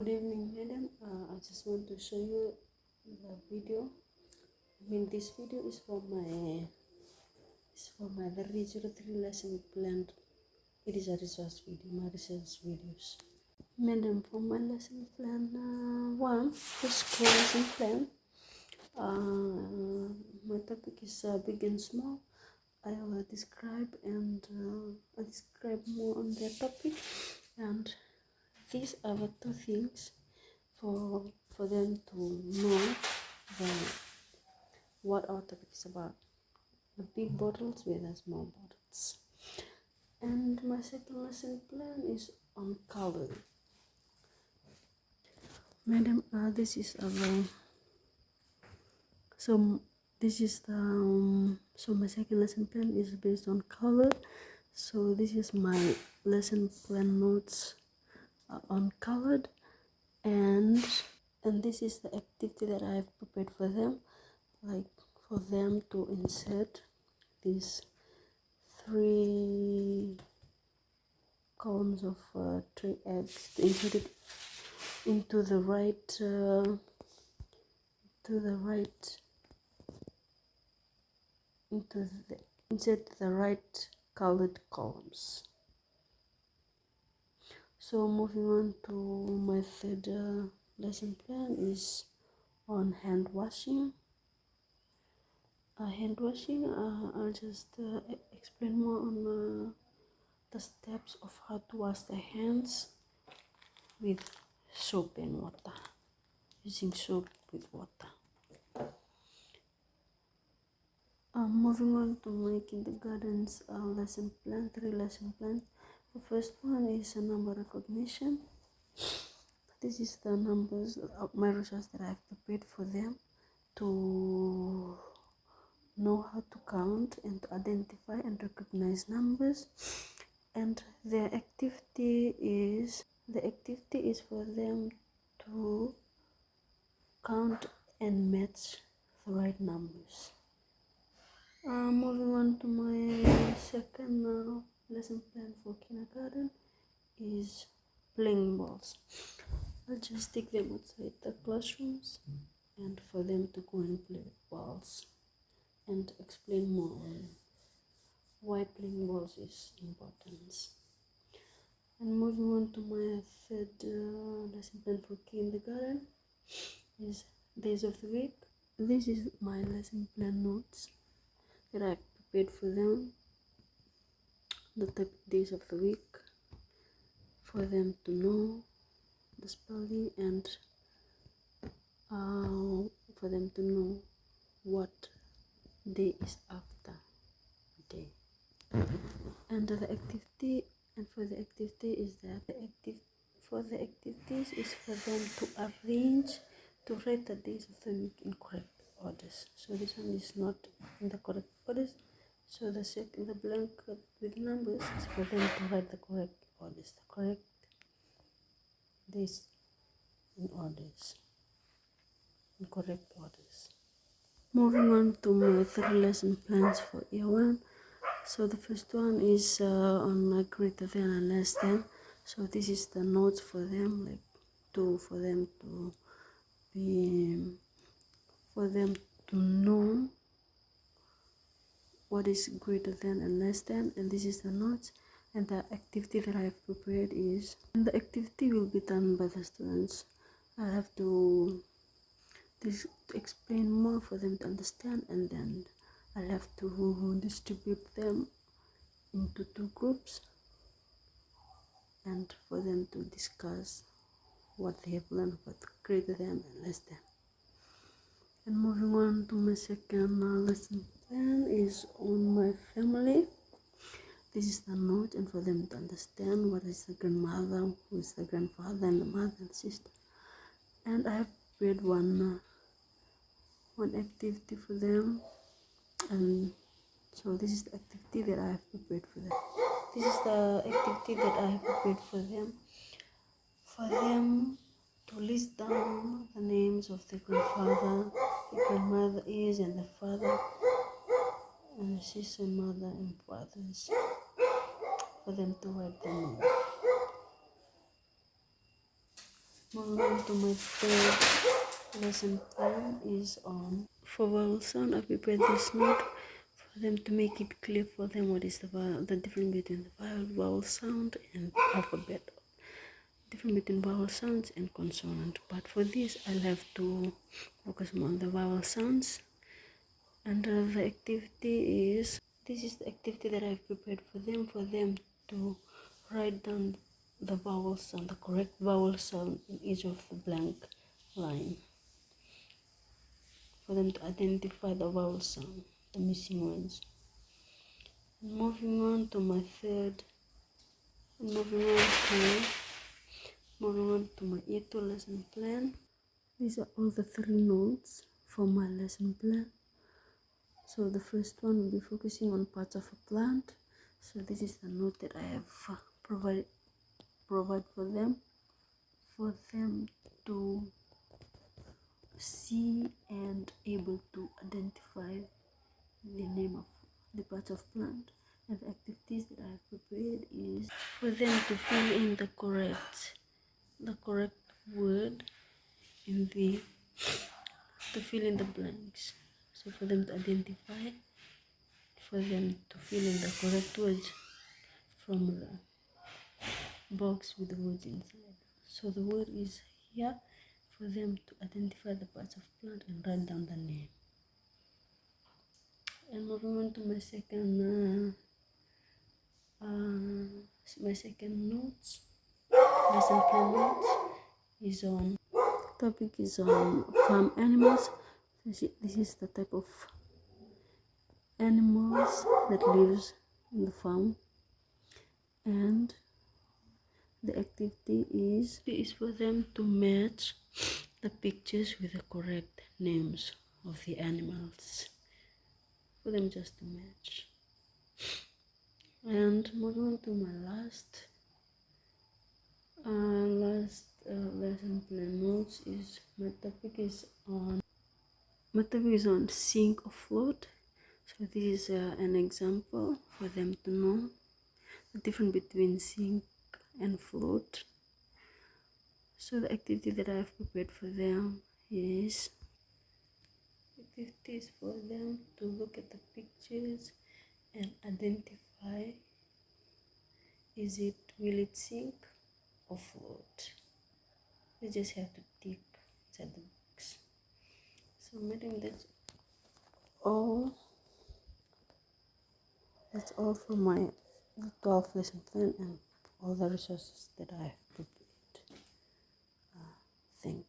Good evening, madam. I just want to show you the video. This video is for my the regional 3 lesson plan. It is a resource video, my research videos. Madam, for my lesson plan one, the school lesson plan. My topic is big and small. I will describe more on the topic, and these are the two things for them to know what our topic is about: the big bottles with the small bottles. And my second lesson plan is on color. Madam, this is our so my second lesson plan is based on color. So this is my lesson plan notes on colored, and this is the activity that I have prepared for them, like for them to insert these 3 columns of 3 eggs, to insert it into the right insert the right colored columns. So moving on to my third lesson plan is on hand washing. I'll just explain more on the steps of how to wash the hands with soap and water, using soap with water. Moving on to my kindergarten's lesson plan, 3 lesson plans. The first one is a number recognition. This is the numbers of my resource that I've prepared for them to know how to count and to identify and recognize numbers. And the activity is for them to count and match the right numbers. Moving on to my second lesson plan for kindergarten is playing balls. I'll just take them outside the classrooms and for them to go and play with balls, and explain more on why playing balls is important. And moving on to my third lesson plan for kindergarten is days of the week. This is my lesson plan notes that I've prepared for them, the type of days of the week, for them to know the spelling, and for them to know what day is after day. And for the activity is for them to arrange, to write the days of the week in correct orders. So this one is not in the correct orders, so the blank with numbers is for them to write the correct orders, the correct days in correct orders. Moving on to my 3 lesson plans for year 1. So the first one is on greater than and less than. So this is the notes for them, for them to know what is greater than and less than. And this is the notes, and the activity that I have prepared is, and the activity will be done by the students. I have to explain more for them to understand, and then I have to distribute them into 2 groups and for them to discuss what they have learned about greater than and less than. And moving on to my second lesson plan is on my family. This is the note, and for them to understand what is the grandmother, who is the grandfather, and the mother and sister. And I have prepared one activity for them, and so this is the activity that I have prepared for them. This is the activity that I have prepared for them to list down the names of the grandfather, the grandmother is, and the father, and the sister, mother, and brothers, for them to write them. Moving on to my third lesson plan is on for vowel sound. I prepared this note for them to make it clear for them what is the difference between the vowel sound and alphabet, difference between vowel sounds and consonant. But for this, I'll have to focus more on the vowel sounds. And the activity is, this is the activity that I've prepared for them to write down the vowel sound, the correct vowel sound in each of the blank line, for them to identify the vowel sound, the missing ones. Moving on to my third, moving on to my year 2 lesson plan. These are all the 3 notes for my lesson plan. So the first one will be focusing on parts of a plant. So this is the note that I have provide for them to see and able to identify the name of the parts of plant. And the activities that I have prepared is for them to fill in the correct word in the to fill in the blanks. So for them to identify, for them to fill in the correct words from the box with the words inside. So the word is here for them to identify the parts of plant and write down the name. And moving on to my second notes, lesson plan notes, is on topic is on farm animals. This is the type of animals that lives in the farm, and the activity is for them to match the pictures with the correct names of the animals, for them just to match. And moving on to my last lesson plan notes, is my topic is on sink or float. So this is an example for them to know the difference between sink and float. So the activity that I have prepared for them is activities for them to look at the pictures and identify, will it sink or float. They just have to tick inside the box. So madam, that's all for my 12 lesson plan and all the resources that I have prepared. Thank you.